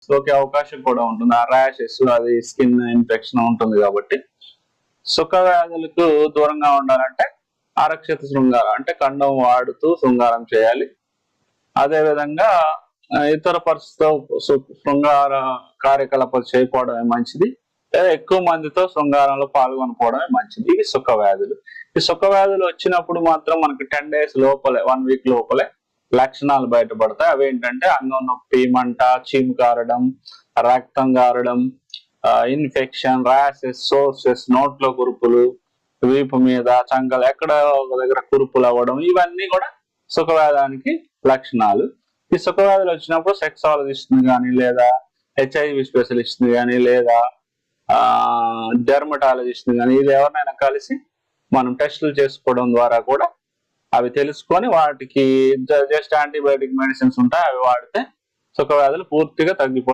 సోకే అవకాశం కూడా ఉంటుంది. ఆ ర్యాషెస్, అది స్కిన్ ఇన్ఫెక్షన్ ఉంటుంది కాబట్టి సుఖ వ్యాధులకు దూరంగా ఉండాలంటే ఆరక్షిత శృంగారం అంటే కండం వాడుతూ శృంగారం చేయాలి. అదే విధంగా ఇతర పరిస్థితితో శృంగార కార్యకలాపాలు చేయకపోవడమే మంచిది, లేదా ఎక్కువ మందితో శృంగారంలో పాల్గొనకపోవడమే మంచిది. ఇవి సుఖ వ్యాధులు. ఈ సుఖ వ్యాధులు వచ్చినప్పుడు మాత్రం మనకి 10 days లోపలే, 1 week లోపలే లక్షణాలు బయటపడతాయి. అవేంటంటే అంగం నొప్పి, మంట, చీము కారడం, రక్తం కారడం, ఇన్ఫెక్షన్, ర్యాషెస్, సోర్సెస్, నోట్లో కురుపులు, వీపు మీద, చంకలు ఎక్కడ ఒక దగ్గర కురుపులు అవ్వడం, ఇవన్నీ కూడా సుఖవ్యాధానికి లక్షణాలు. ఈ సుఖవ్యాధులు వచ్చినప్పుడు సెక్సాలజిస్ట్ కానీ, లేదా HIV స్పెషలిస్ట్ కానీ, లేదా డెర్మటాలజిస్ట్ కానీ, ఇది ఎవరినైనా కలిసి మనం టెస్టులు చేసుకోవడం ద్వారా కూడా అవి తెలుసుకొని వాటికి జస్ట్ యాంటీబయాటిక్ మెడిసిన్స్ ఉంటాయి, అవి వాడితే సుఖవ్యాధులు పూర్తిగా తగ్గిపోతాయి.